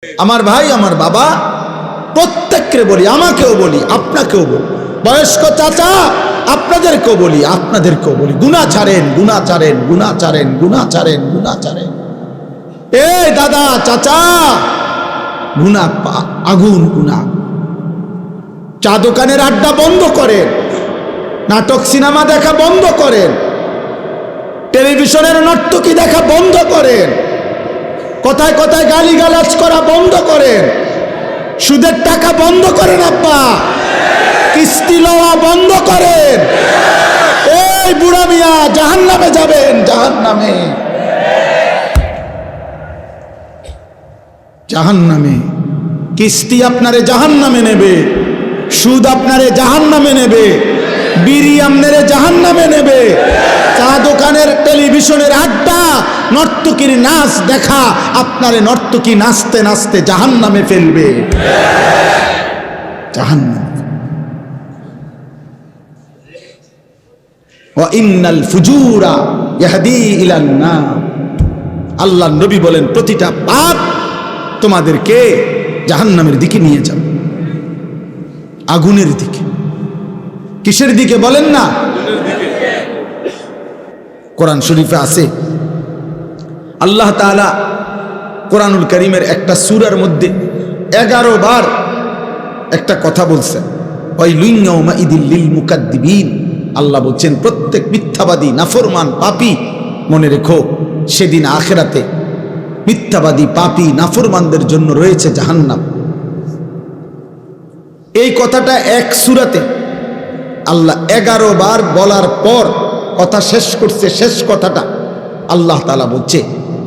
আমার ভাই, আমার বাবা, প্রত্যেককে বলি, আমাকেও বলি, আপনাকেও বলি, বয়স্ক চাচা আপনাদেরকেও বলি, আপনাদেরকেও বলি, গুনাহ ছাড়েন, গুনাহ ছাড়েন, গুনাহ ছাড়েন, গুনাহ ছাড়েন, গুনাহ ছাড়েন। এই দাদা, চাচা, গুনাহ, আগুন গুনাহ। চা দোকানের আড্ডা বন্ধ করেন, নাটক সিনেমা দেখা বন্ধ করেন, টেলিভিশনের নর্তকী দেখা বন্ধ করেন, কথায় কথায় গালিগালাজ করা বন্ধ করেন, সুদের টাকা বন্ধ করেন, আব্বা কিস্তি লওয়া বন্ধ করেন। এই বুড়া মিয়া জাহান্নামে যাবেন, জাহান্নামে, জাহান্নামে। কিস্তি আপনারে জাহান্নামে নেবে, সুদ আপনারে জাহান্নামে নেবে, বিড়ি আপনারে জাহান্নামে নেবে, চা দোকানের টেলিভিশনের আড্ডা, নর্তকীর নাচ দেখা আপনারে নর্তকী নাচতে নাচতে জাহান্নামে ফেলবে, জাহান্নাম। ওয়া ইন্নাল ফুজুরা ইয়াহদি ইলান নার। আল্লাহর নবী বলেন, প্রতিটা পাপ তোমাদেরকে জাহান্নামের দিকে নিয়ে যাবে, আগুনের দিকে। কিসের দিকে বলেন না? কোরআন শরীফে আছে, আল্লাহ তাআলা কোরআনুল কারীমের একটা সূরার মধ্যে 11 বার একটা কথা বলছেন, ওয়াইলুন ইয়াউমাইদিল লিল মুকাদ্দিবিন। আল্লাহ বলছেন, প্রত্যেক মিথ্যাবাদী, নাফরমান, পাপী, মনে রেখো সেদিন আখিরাতে মিথ্যাবাদী, পাপী, নাফরমানদের জন্য রয়েছে জাহান্নাম। এই কথাটা এক সূরাতে আল্লাহ 11 বার বলার পর কথা শেষ করছে, শেষ কথাটা আল্লাহ তাআলা বলছে,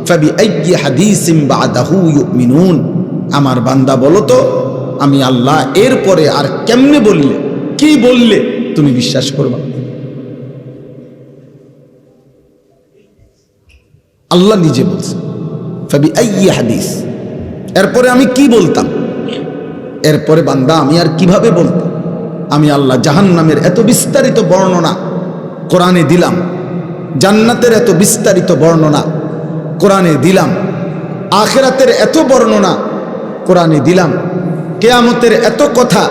ফাবিআইয়ি হাদিসিন বাদাহু ইউমিনুন। আমার বান্দা বলো তো, আমি আল্লাহ এরপরে আর কেমনে বললে, কি বললে তুমি বিশ্বাস করবা? আল্লাহ নিজে বলছে, ফাবিআইয়ি হাদিস, এরপরে আমি কি বলতাম, এরপরে বান্দা আমি আর কিভাবে বলতাম? আমি আল্লাহ জাহান্নামের এত বিস্তারিত বর্ণনা কোরআনে দিলাম, জান্নাতের এত বিস্তারিত বর্ণনা কোরআনে দিলাম, আখিরাতের এত বর্ণনা কোরআনে দিলাম, কিয়ামতের এত কথা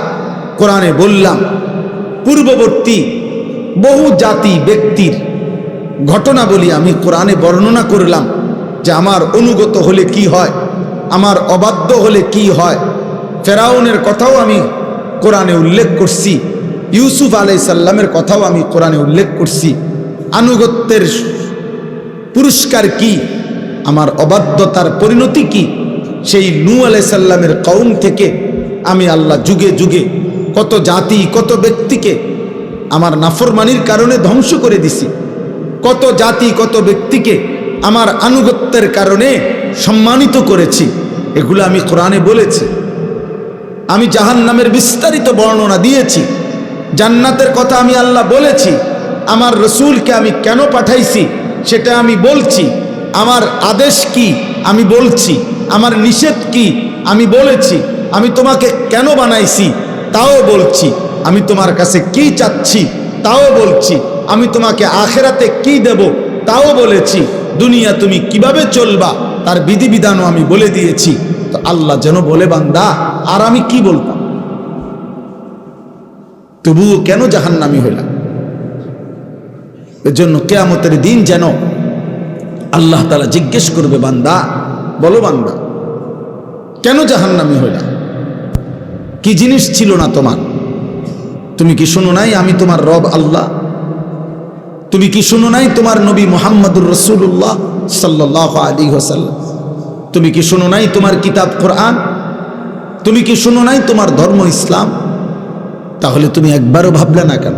কোরআনে বললাম, পূর্ববর্তী বহু জাতি ব্যক্তির ঘটনাবলী আমি কোরআনে বর্ণনা করলাম, যে আমার অনুগত হলে কি হয়, আমার অবাধ্য হলে কি হয়। ফেরাউনের কথাও আমি কোরআনে উল্লেখ করছি, ইউসুফ আলাইহিস সালামের কথাও আমি কোরআনে উল্লেখ করছি। আনুগত্যের পুরস্কার কি, আমার অবাধ্যতার পরিণতি কি, সেই নূহ আলাইহিস সালামের কওম থেকে আমি আল্লাহ যুগে যুগে কত জাতি, কত ব্যক্তিকে আমার নাফরমানির কারণে ধ্বংস করে দিছি, কত জাতি, কত ব্যক্তিকে আমার আনুগত্যের কারণে সম্মানিত করেছি। এগুলো আমি কোরআনে বলেছি। আমি জাহান্নামের বিস্তারিত বর্ণনা দিয়েছি, জান্নাতের কথা আমি আল্লাহ বলেছি, আমার রসুলকে আমি কেন পাঠাইছি সেটা আমি বলছি, আমার আদেশ কি আমি বলছি, আমার নিষেধ কি আমি বলেছি, আমি তোমাকে কেন বানাইছি তাও বলছি, আমি তোমার কাছে কি চাচ্ছি তাও বলছি, আমি তোমাকে আখিরাতে কি দেব তাও বলেছি, দুনিয়া তুমি কিভাবে চলবা তার বিধিবিধানও আমি বলে দিয়েছি। তো আল্লাহ যেন বলে, বান্দা আর আমি কি বলতাম, তবুও কেন জাহান্নামী হইলাম? এর জন্য কিয়ামতের দিন যেন আল্লাহ তাআলা জিজ্ঞেস করবে, বান্দা বলো, বান্দা কেন জাহান্নামী হইলাম? কি জিনিস ছিল না তোমার? তুমি কি শোনো নাই আমি তোমার রব আল্লাহ? তুমি কি শোনো নাই তোমার নবী মুহাম্মদুর রাসূলুল্লাহ সাল্লাল্লাহু আলাইহি ওয়াসাল্লাম? তুমি কি শোনো নাই তোমার কিতাব কোরআন? তুমি কি শোনো নাই তোমার ধর্ম ইসলাম? তাহলে তুমি একবারও ভাবলে না কেন?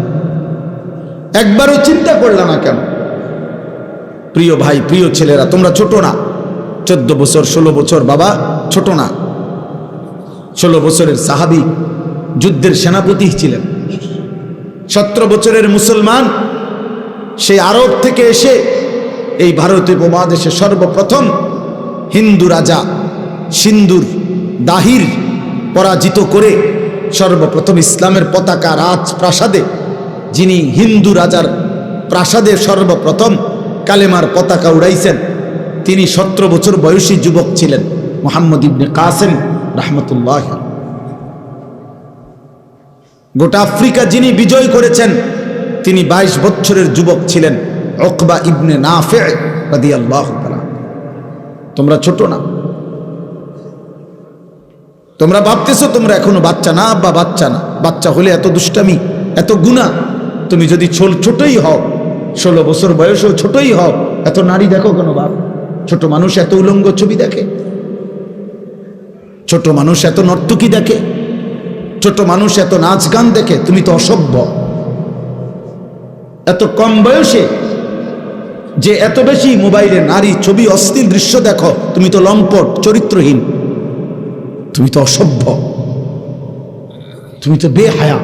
একবারও চিন্তা করলে না কেন? প্রিয় ভাই, প্রিয় ছেলেরা, তোমরা ছোট না, 14 বছর 16 বছর, বাবা ছোট না। 16 বছরের সাহাবী যুদ্ধের সেনাপতি ছিলেন। 17 বছরের মুসলমান, সেই আরব থেকে এসে এই ভারতীয় উপমহাদেশে সর্বপ্রথম হিন্দু রাজা সিন্ধুর দাহির পরাজিত করে সর্বপ্রথম ইসলামের পতাকা রাজপ্রাসাদে, যিনি হিন্দু রাজার প্রাসাদে সর্বপ্রথম কালেমার পতাকা উড়াইছেন, তিনি 17 বছর বয়সী যুবক ছিলেন। মুহাম্মদ ইবনে কাসিম রাহমাতুল্লাহ। গোটা আফ্রিকা যিনি বিজয় করেছেন তিনি 22 বছরের যুবক ছিলেন, উকবা ইবনে নাফি' রাদিয়াল্লাহু তাআলা। তোমরা ছোট না, তোমরা ভাবতেছো তোমরা এখনো বাচ্চা না। আব্বা বাচ্চা না, বাচ্চা হলে এত দুষ্টামি এত গুনাহ। তুমি যদি ছোটই হও, 16 বছর বয়সেও ছোটই হও, এত নারী দেখো কেন বাপ? ছোট মানুষ এত উলঙ্গ ছবি দেখে, ছোট মানুষ এত নর্তকী দেখে, ছোট মানুষ এত নাচ গান দেখে। তুমি তো অসভ্য। এত কম বয়সে যে এত বেশি মোবাইলে নারী ছবি অশ্লীল দৃশ্য দেখো, তুমি তো লম্পট চরিত্রহীন, তুমি তো অসভ্য, তুমি তো বেহায়া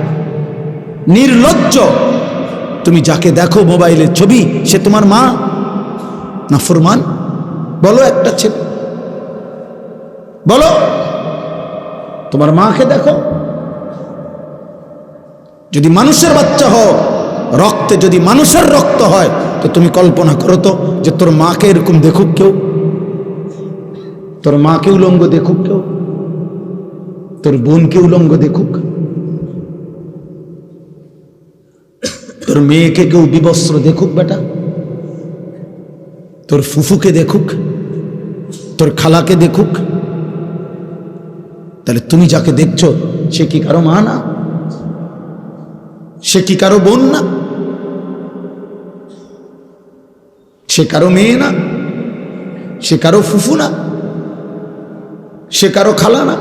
নির্লজ্জ। তুমি যাকে দেখো মোবাইলের ছবি সে তোমার মা না ফরমান? বলো একটা ছেলে, বলো তোমার মাকে দেখো। যদি মানুষের বাচ্চা হও, রক্তে যদি মানুষের রক্ত হয়, তো তুমি কল্পনা করো তো যে তোর মাকে এরকম দেখুক কেউ, তোর মাকে উলঙ্গ দেখুক কেউ, তোর বোনকে উলঙ্গ দেখুক, তোর মেয়েকে কেউ বিবস্ত্র দেখুক বেটা, তোর ফুফুকে দেখুক, তোর খালাকে দেখুক। তাহলে তুমি যাকে দেখছো সে কি কারো মা না? সে কি কারো বোন না? সে কারো মেয়ে না? সে কারো ফুফু না? সে কারো খালা না?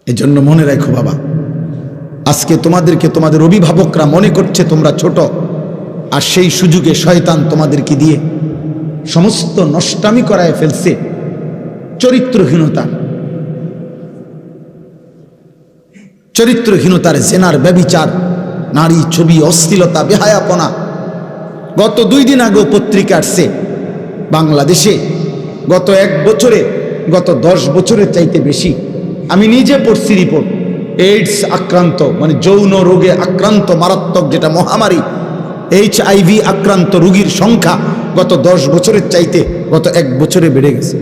এজন্য মনে রাখো বাবা, আজকে তোমাদেরকে তোমাদের অভিভাবকরা মনে করছে তোমরা ছোট, আর সেই সুযোগে শয়তান তোমাদেরকে দিয়ে সমস্ত নষ্টামি করায় ফেলছে। চরিত্রহীনতার জেনার, ব্যভিচার, নারী ছবি, অশ্লীলতা, বেহায়াপনা। গত 2 দিন আগেও পত্রিকা আসছে বাংলাদেশে গত 1 বছরে, গত 10 বছরের চাইতে বেশি, আমি নিজে পড়ছি রিপোর্ট, এইডস আক্রান্ত মানে যৌন রোগে আক্রান্ত মারাত্মক যেটা মহামারী, HIV আক্রান্ত রোগীর সংখ্যা গত 10 বছরের চাইতে গত 1 বছরে বেড়ে গেছে।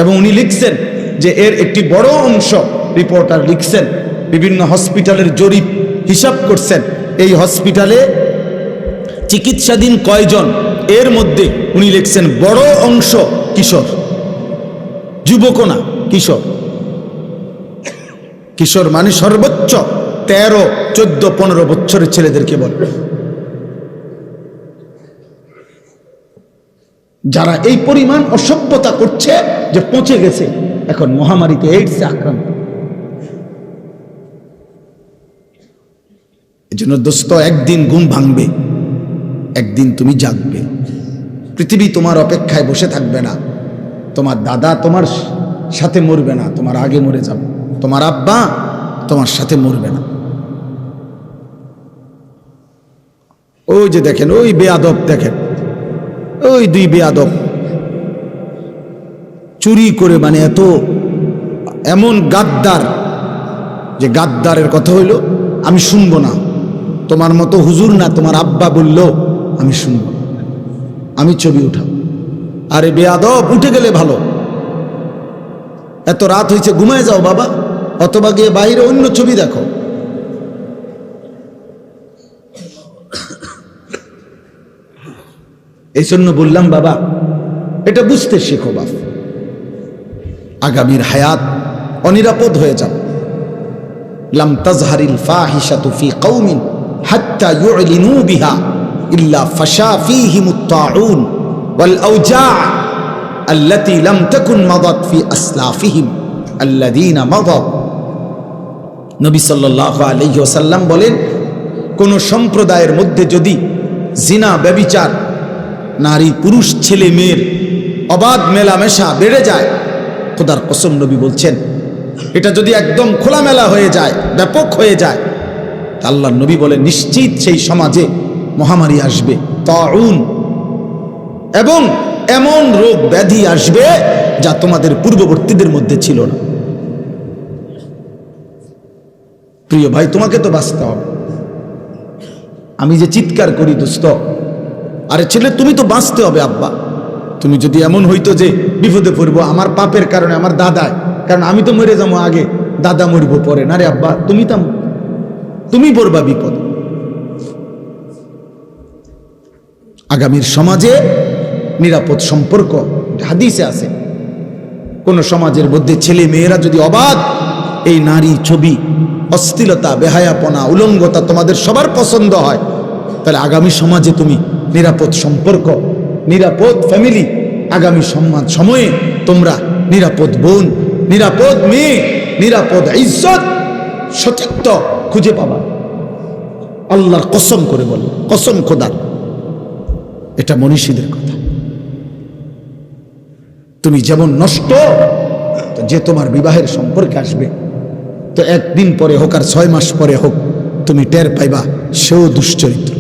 এবং উনি লিখছেন যে এর একটি বড় অংশ, রিপোর্টার লিখছেন, বিভিন্ন হসপিটালের জরিপ হিসাব করছেন, এই হসপিটালে চিকিৎসাধীন কয়জন, এর মধ্যে উনি লিখছেন বড় অংশ কিশোর, যুবক না, কিশোর। কিশোর মানে সর্বোচ্চ 13, 14, 15 বছরের ছেলেদেরকে বলে। যারা এই পরিমাণ অসভ্যতা করছে যে পৌঁছে গেছে এখন মহামারীতে, এইডসে আক্রান্ত। এজন্য দোস্ত, একদিন ঘুম ভাঙবে, একদিন তুমি জাগবে। পৃথিবী তোমার অপেক্ষায় বসে থাকবে না। তোমার দাদা তোমার সাথে মরবে না, তোমার আগে মরে যাবে। তোমার আব্বা তোমার সাথে মরবে না। ওই যে দেখেন, ওই বেয়াদব দেখেন, ওই 2 বেয়াদব চুরি করে, মানে এমন গাদ্দার, যে গাদ্দারের কথা হইল আমি শুনবো না, তোমার মতো হুজুর না, তোমার আব্বা বলল আমি শুনবো, আমি ছবি উঠাব। আরে বেয়াদব, উঠে গেলে ভালো। এত রাত হয়েছে, ঘুমায় যাও বাবা, অথবা গিয়ে বাইরে অন্য ছবি দেখো। এই জন্য বললাম বাবা, এটা বুঝতে শেখো বাপ। আগামীর হায়াত অনিরাপদ হয়ে যাবে। লাম তাজহারিল ফাহিশাতু ফি কওমিন হাত্তা ইউলিনু বিহা ইল্লা ফাশা ফীহিমুত তাউন ওয়াল আওজা' আল্লাতী লাম তাকুন মাদাত ফি আসলাফিহিম আল্লাযীনা মাদাউ। নবী সাল্লাল্লাহু আলাইহি ওয়াসাল্লাম বলেন, কোন সম্প্রদায়ের মধ্যে যদি জিনা, ব্যভিচার, নারী পুরুষ ছেলে মেয়ের অবাধ মেলামেশা বেড়ে যায়, খোদার কসম নবী বলছেন, এটা যদি একদম খোলামেলা হয়ে যায়, ব্যাপক হয়ে যায়, আল্লাহর নবী বলেন নিশ্চিত সেই সমাজে মহামারী আসবে, তাউন, এবং এমন রোগ ব্যাধি আসবে যা তোমাদের পূর্ববর্তীদের মধ্যে ছিল না। প্রিয় ভাই, তোমাকে তো বাঁচতে হবে। আমি যে চিৎকার করি দোস্ত, আরে ছেলে তুমি তো বাঁচতে হবে আব্বা, তুমি যদি এমন হইতো যে বিপদে পড়বো আমার পাপের কারণে, আমার দাদায়, কারণ আমি তো মরে যাবো আগে, দাদা মরবো পরে, না রে আব্বা তুমি পড়বা বিপদ। আগামীর সমাজে নিরাপদ সম্পর্ক হাদিসে আছে, কোন সমাজের মধ্যে ছেলে মেয়েরা যদি অবাধ এই নারী ছবি, অশ্লীলতা, বেহায়াপনা, উলঙ্গতা তোমাদের সবার পছন্দ হয়, তাহলে আগামী সমাজে তুমি নিরাপদ সম্পর্ক, নিরাপদ ফ্যামিলি, আগামী সময়ে তোমরা নিরাপদ বোন, নিরাপদ মেয়ে, নিরাপদ ইজ্জত, সতীত্ব খুঁজে পাবা। আল্লাহর কসম করে বল, কসম খোদার, এটা মনীষীদের কথা। তুমি যেমন নষ্ট, যে তোমার বিবাহের সম্পর্কে আসবে, তো একদিন পরে হোক আর 6 মাস পরে হোক, তুমি টের পাইবা সেও দুশ্চরিত্র।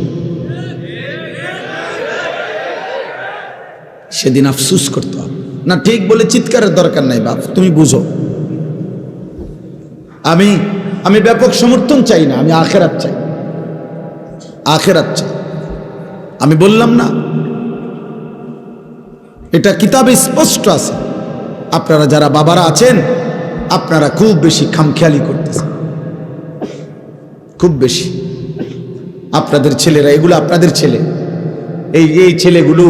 সেদিন আফসুস করতে হবে না। ঠিক বলে চিৎকারের দরকার নাই বাপ, তুমি বুঝো। আমি ব্যাপক সমর্থন চাই না, আমি আখেরাত চাই, আখেরাত চাই। আমি বললাম না, এটা কিতাবে স্পষ্ট আছে। আপনারা যারা বাবারা আছেন, আপনারা খুব বেশি খামখেয়ালি করতেছেন, খুব বেশি। আপনাদের ছেলেরা, এগুলো আপনাদের ছেলে, এই ছেলেগুলো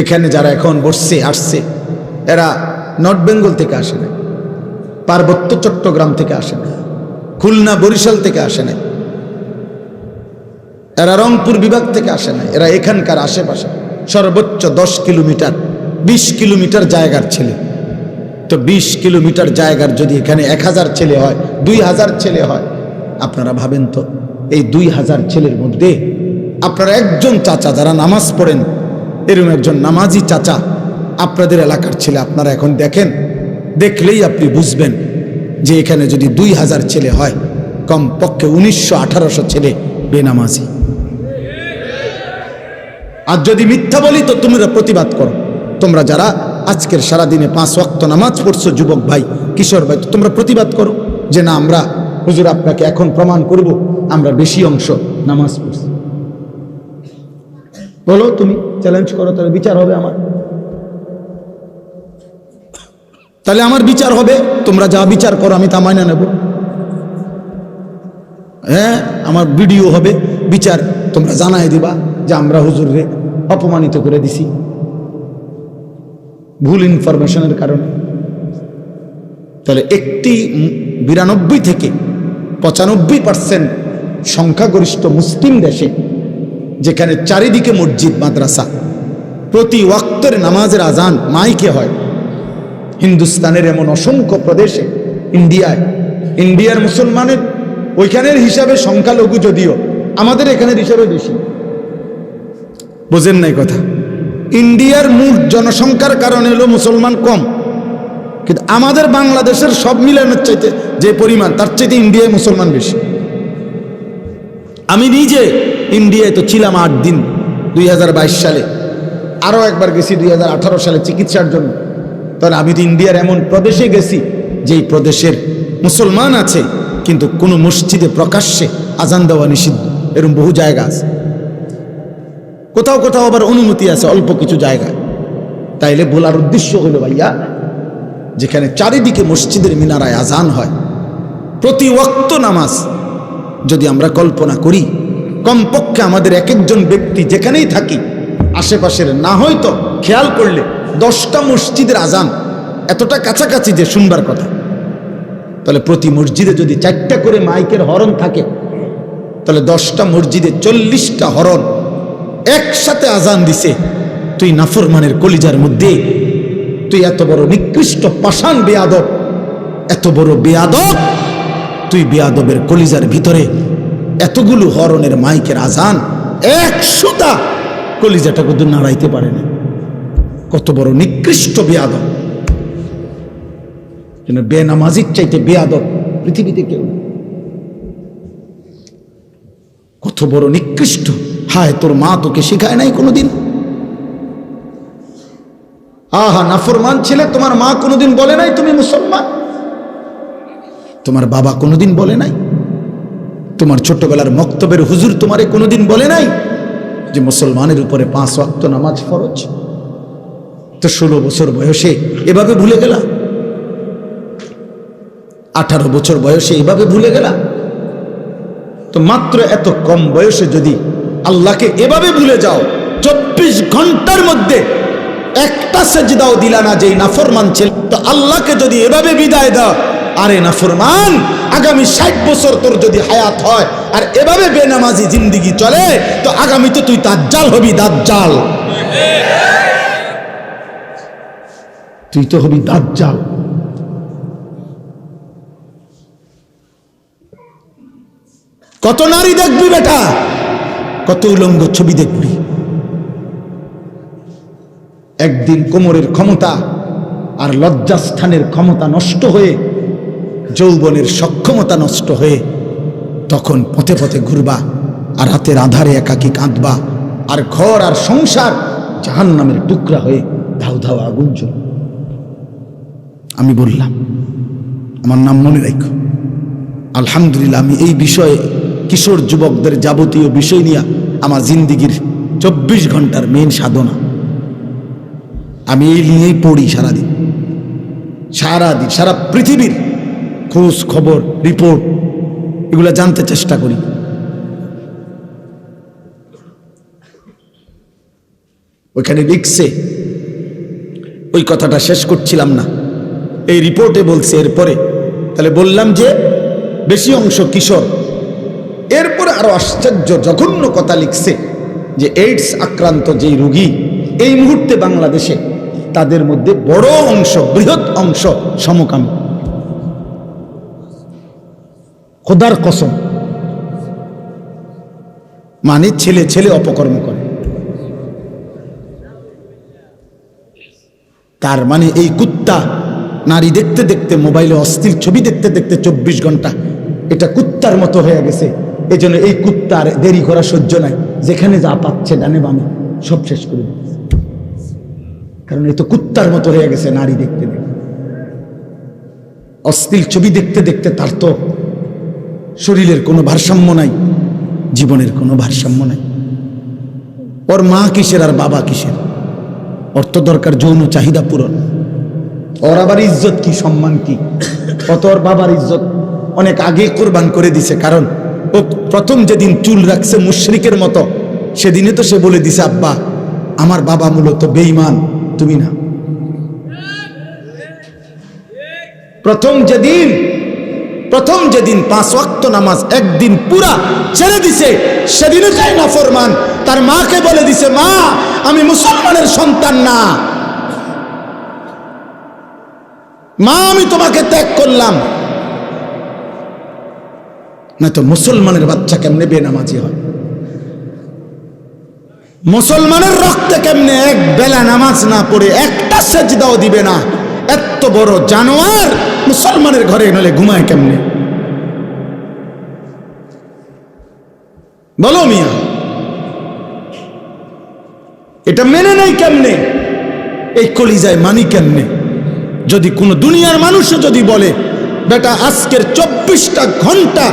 এখানে যারা এখন বসছে, আসছে, এরা নর্থ বেঙ্গল থেকে আসে না, পার্বত্য চট্টগ্রাম থেকে আসে না, খুলনা বরিশাল থেকে আসে না, এরা রংপুর বিভাগ থেকে আসে না, এরা এখানকার আশেপাশে সর্বোচ্চ 10 কিলোমিটার 20 কিলোমিটার জায়গার ছেলে। তো 20 কিলোমিটার জায়গার যদি এখানে 1000 ছেলে হয়, 2000 ছেলে হয়, আপনারা ভাবেন তো এই 2000 ছেলের মধ্যে আপনারা একজন চাচা যারা নামাজ পড়েন, এরকম একজন নামাজি চাচা আপনাদের এলাকার ছেলে আপনারা এখন দেখেন, দেখলেই আপনি বুঝবেন যে এখানে যদি 2000 ছেলে হয়, কমপক্ষে 1900-1800 ছেলে বেনামাজি। আর যদি মিথ্যা বলি তো তোমরা প্রতিবাদ করো। তোমরা যারা আজকের সারাদিনে 5 ওয়াক্ত নামাজ পড়ছো, যুবক ভাই, কিশোর ভাই, তোমরা প্রতিবাদ করো যে না, আমরা হুজুর আপনাকে এখন প্রমাণ করব আমরা বেশি অংশ নামাজ পড়ছি। বলো, তুমি চ্যালেঞ্জ করো, তাহলে বিচার হবে আমার, তাহলে আমার বিচার হবে। তোমরা যা বিচার করো আমি তা মাইনা নেব। হ্যাঁ, আমার ভিডিও হবে, বিচার তোমরা জানাই দিবা যে আমরা হুজুররে অপমানিত করে দিছি ভুল ইনফরমেশনের কারণে। তাহলে একটি 92 থেকে 95% সংখ্যাগরিষ্ঠ মুসলিম দেশে, যেখানে চারিদিকে মসজিদ মাদ্রাসা, প্রতি ওয়াক্তের নামাজের আজান মাইকে হয়, হিন্দুস্তানের এমন অসংখ্য প্রদেশে, ইন্ডিয়ার মুসলমানের ওইখানের হিসাবে সংখ্যালঘু যদিও, আমাদের এখানের হিসাবে বেশি। বোঝেন নাই কথা? ইন্ডিয়ার মোট জনসংখ্যার কারণে হলো মুসলমান কম, কিন্তু আমাদের বাংলাদেশের সব মিলানোর চাইতে যে পরিমাণ, তার চাইতে ইন্ডিয়ায় মুসলমান বেশি। আমি নিজে ইন্ডিয়ায় তো ছিলাম 8 দিন 2022 সালে, আরও একবার গেছি 2018 সালে চিকিৎসার জন্য। তাহলে আমি তো ইন্ডিয়ার এমন প্রদেশে গেছি যেই প্রদেশের মুসলমান আছে কিন্তু কোনো মসজিদে প্রকাশ্যে আজান দেওয়া নিষিদ্ধ, এরকম বহু জায়গা আছে। কোথাও কোথাও আবার অনুমতি আছে অল্প কিছু জায়গায়। তাইলে বলার উদ্দেশ্য হলো ভাইয়া, যেখানে চারিদিকে মসজিদের মিনারায় আজান হয়, প্রতি ওয়াক্ত নামাজ যদি আমরা কল্পনা করি, কমপক্ষে আমাদের এক একজন ব্যক্তি যেখানেই থাকি আশেপাশের, না হয়তো খেয়াল করলে 10টা মসজিদের আজান এতটা কাছাকাছি যে শুনবার কথা। তাহলে প্রতি মসজিদে যদি 4টা করে মাইকের হরন থাকে, তাহলে 10টা মসজিদে 40টা হরন একসাথে আজান দিছে। তুই নাফরমানের কলিজার মধ্যে, তুই এত বড় নিকৃষ্ট পাষাণ বেয়াদব, এত বড় বেয়াদব, তুই বেয়াদবের কলিজার ভিতরে এতগুলো হরনের মাইকের আজান, 100টা কলিজাটা কিন্তু নাড়াইতে পারে না। কত বড় নিকৃষ্ট বেয়াদব! বেনামাজির চাইতে বেয়াদব পৃথিবীতে কেউ। কত বড় নিকৃষ্ট! হায়, তোর মা তোকে শিখায় নাই কোনোদিন? আহা, নাফরমান ছেলে, তোমার মা কোনোদিন বলে নাই তুমি মুসলমান? তোমার বাবা কোনোদিন বলে নাই? তোমার ছোটবেলার মক্তবের হুজুর তোমারে কোনোদিন বলে নাই যে মুসলমানের উপরে 5 ওয়াক্ত নামাজ ফরজ? তো 16 বছর বয়সে এভাবে ভুলে গেলা, 18 বছর বয়সে এভাবে ভুলে গেলা। তো মাত্র এত কম বয়সে যদি আল্লাহকে এভাবে ভুলে যাও, 24 ঘন্টার মধ্যে একটা সেজদাও দিলা না যেই নাফরমান ছিল, তো আল্লাহকে যদি এভাবে বিদায় দাও, আরে নাফরমান, আগামী 60 বছর তোর যদি হায়াত হয় আর এভাবে বেনামাজি জিন্দিগি চলে, তো আগামীতে তুই দাজ্জাল হবি, দাজ্জাল। তুই তো হবি দাজ্জাল। কত নারী দেখবি বেটা, কত উলঙ্গ ছবি দেখবি। একদিন কোমরের ক্ষমতা আর লজ্জাস্থানের ক্ষমতা নষ্ট হয়ে, যৌবনের সক্ষমতা নষ্ট হয়ে, তখন পথে পথে ঘুরবা আর রাতের আধারে একাকী কাঁদবা, আর ঘর আর সংসার জাহান্নামের টুকরা হয়ে ধাউ ধাউ আগুন জ্বলবে। আমি বললাম, আমার নাম মনে রাখো। আলহামদুলিল্লাহ, আমি এই বিষয়ে কিশোর যুবকদের যাবতীয় বিষয় নিয়ে আমার জিন্দিগির 24 ঘন্টার মেন সাধনা, আমি এই নিয়েই পড়ি সারাদিন, সারা পৃথিবীর খোঁজ খবর, রিপোর্ট, এগুলো জানতে চেষ্টা করি। ওইখানে লিখছে, ওই কথাটা শেষ করছিলাম না, এই রিপোর্টে বলছে এরপরে, তাহলে বললাম যে বেশি অংশ কিশোর। এরপরে আরো আশ্চর্য জঘন্য কথা লিখছে যে এইডস আক্রান্ত যেই রোগী এই মুহূর্তে বাংলাদেশে, তাদের মধ্যে বড় অংশ, বৃহৎ অংশ সমকামী। খোদার কসম, মানে ছেলে ছেলে অপকর্ম করে। তার মানে এই কুত্তা নারী দেখতে দেখতে, মোবাইলে অস্থির ছবি দেখতে দেখতে 24 ঘন্টা এটা কুত্তার মতো হয়ে গেছে। এই জন্য এই কুত্তার দেরি করা সহ্য নাই, যেখানে যা পাচ্ছে ডানে বামে সব শেষ করে দিচ্ছে। কারণ এই তো কুত্তার মতো হয়ে গেছে নারী দেখতে দেখতে, অশ্লীল ছবি দেখতে দেখতে। তার তো শরীরের কোনো ভারসাম্য নাই, জীবনের কোনো ভারসাম্য নাই। ওর মা কিসের আর বাবা কিসের? ওর তো দরকার যৌন চাহিদা পূরণ। ওর আবার ইজ্জত কি, সম্মান কি? অত ওর বাবার ইজ্জত অনেক আগে কোরবান করে দিছে। কারণ ও প্রথম যেদিন চুল রাখছে মুশরিকের মতো, সেদিনে তো সে বলে দিছে, আব্বা আমার বাবা মূলত বেঈমান, তুমি না। প্রথম যেদিন 5 ওয়াক্ত নামাজ একদিন পুরা ছেড়ে দিছে, সেদিনে চাই না ফরমান তার মাকে বলে দিছে, মা আমি মুসলমানের সন্তান না, মা আমি তোমাকে ত্যাগ করলাম। না তো মুসলমানের বাচ্চা কেমনে বেনামাজি হয়? মুসলমানের রক্তে কেমনে এক বেলা নামাজ না পড়ে একটা সেজদাও দিবে না? এত বড় জানোয়ার মুসলমানের ঘরে নলে ঘুমায় কেমনে? বলো মিয়া, এটা মেনে নেই কেমনে? এই কলিজায় মানি কেমনে? যদি কোনো দুনিয়ার মানুষও যদি বলে, বেটা আজকের 24টা ঘন্টা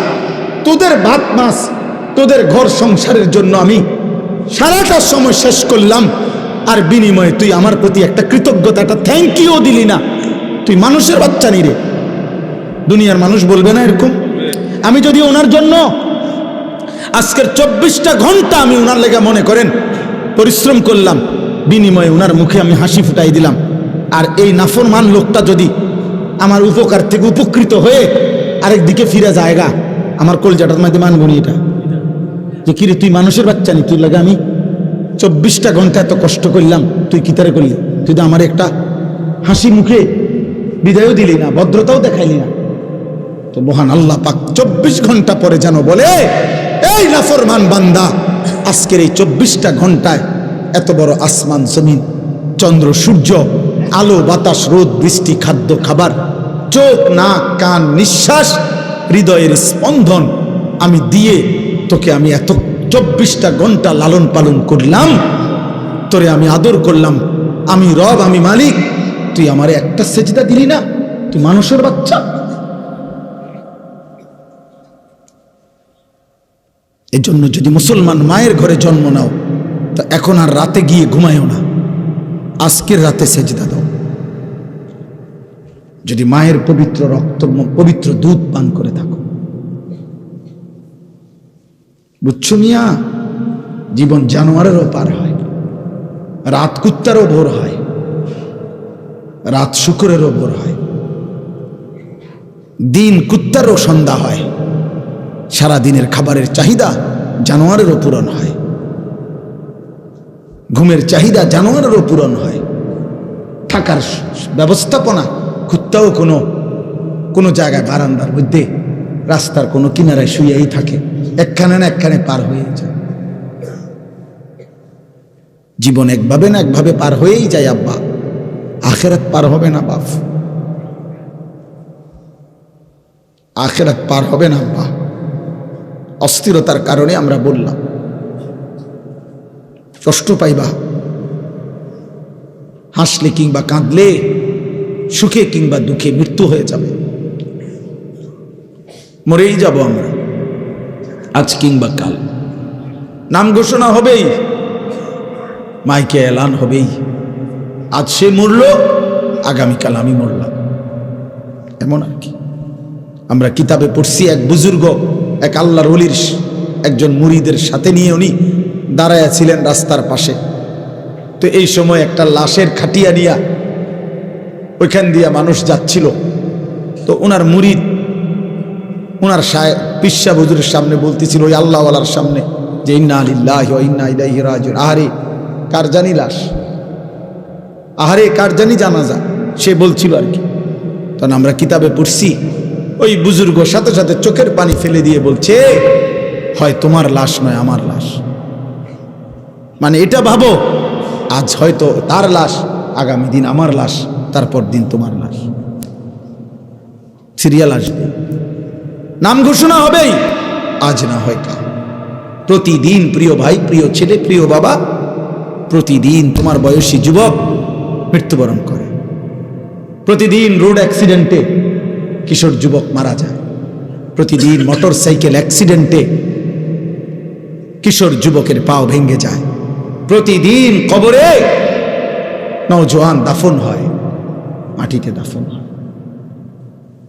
তোদের ভাত মাছ, তোদের ঘর সংসারের জন্য আমি সারাটা সময় শেষ করলাম, আর বিনিময়ে তুই আমার প্রতি একটা কৃতজ্ঞতা, একটা থ্যাংক ইউ দিলি না, তুই মানুষের বাচ্চা নি রে। দুনিয়ার মানুষ বলবে না এরকম? আমি যদি ওনার জন্য আজকের 24টা ঘন্টা আমি ওনার লেগে মনে করেন পরিশ্রম করলাম, বিনিময়ে ওনার মুখে আমি হাসি ফুটাই দিলাম, আর এই নাফরমান লোকটা যদি আমার উপকার থেকে উপকৃত হয়ে আরেক দিকে ফিরে যায়গা, আমার কলজাটার মধ্যে মানব নি এটা? যে কিরে তুই মানুষের বাচ্চা নি, তুই লাগে আমি 24টা ঘন্টা এত কষ্ট করলাম, তুই কি তারে করলি? তুই তো আমার একটা হাসি মুখে বিদায়ও দিলি না, ভদ্রতাও দেখাইলি না। তো মহান আল্লাহ পাক 24 ঘন্টা পরে যেন বলে, এই নাফরমান বান্দা, আজকের এই 24টা ঘন্টায় এত বড় আসমান জমিন, চন্দ্র সূর্য, আলো বাতাস, রোদ বৃষ্টি, খাদ্য খাবার, চোখ নাক কান নিঃশ্বাস, হৃদয়ের স্পন্দন আমি দিয়ে তোকে আমি এত 24টা ঘন্টা লালন পালন করলাম, তোরে আমি আদর করলাম, আমি রব, আমি মালিক, তুই আমারে একটা সেজদা দিলি না? তুই মানুষের বাচ্চা। এই জন্য যদি মুসলমান মায়ের ঘরে জন্ম নাও, তা এখন আর রাতে গিয়ে ঘুমায়ও না, আজকের রাতে সেজদা দাও। যদি মায়ের পবিত্র রক্ত, পবিত্র দুধ পান করে থাকো, বুঝছো মিয়া? জীবন জানোয়ারেরও পার হয়, রাত কুত্তারও ভোর হয়, রাত শুকুরেরও ভোর হয়, দিন কুত্তারও সন্ধ্যা হয়, সারা দিনের খাবারের চাহিদা জানোয়ারেরও পূরণ হয়, ঘুমের চাহিদা জানোয়ারেরও পূরণ হয়, থাকার ব্যবস্থাপনা কুত্তাও কোনো জায়গায় বারান্দার মধ্যে রাস্তার কোনো কিনারায় শুয়েই থাকে, একখানে না একখানে পার হয়ে যায়। জীবন একভাবে না একভাবে পার হয়েই যায় আব্বা, আখেরাত পার হবে না বাপ, আখেরাত পার হবে না আব্বা। অস্থিরতার কারণে আমরা বললাম, কষ্ট পাইবা, হাসলে কিংবা কাঁদলে, সুখে কিংবা দুঃখে মৃত্যু হয়ে যাবে, মরেই যাব আমরা, আজ কিংবা কাল। নাম ঘোষণা হবেই, মাইকে এলান হবেই, আজ সে মরল, আগামীকাল আমি মরলাম, এমন আর কি। আমরা কিতাবে পড়ছি, এক বুজুর্গ, এক আল্লাহর ওলির একজন মুরিদের সাথে নিয়ে উনি দাঁড়ায়া ছিলেন রাস্তার পাশে। তো এই সময় একটা লাশের খাটিয়া নিয়া ওইখান দিয়া মানুষ যাচ্ছিল। তো ওনার মুরিদ ওনার পিসা হুজুরের সামনে বলতেছিল, ওই আল্লাহওয়ালার সামনে, যে ইন্না লিল্লাহি ওয়া ইন্না ইলাইহি রাজিউন। আহারে কার জানি লাশ, আহারে কার জানি জানাজা, সে বলছিল আর কি। তখন আমরা কিতাবে পড়ছি, ওই বুজুর্গ সাথে সাথে চোখের পানি ফেলে দিয়ে বলছে, হয় তোমার লাশ নয় আমার লাশ। মানে এটা ভাবো, আজ হয়তো তার লাশ, আগামী দিন আমার লাশ, তারপর দিন তোমার লাশ, সিরিয়াল আসবে, নাম ঘোষণা হবেই, আজ না হয় কাল। প্রতিদিন প্রিয় ভাই, প্রিয় ছেলে, প্রিয় বাবা, প্রতিদিন তোমার বয়সী যুবক মৃত্যুবরণ করে। প্রতিদিন রোড অ্যাক্সিডেন্টে কিশোর যুবক মারা যায়, প্রতিদিন মোটর সাইকেল অ্যাক্সিডেন্টে কিশোর যুবকের পাও ভেঙে যায়, প্রতিদিন কবরে নওজোয়ান দাফন হয়, মাটিতে দাফন হয়।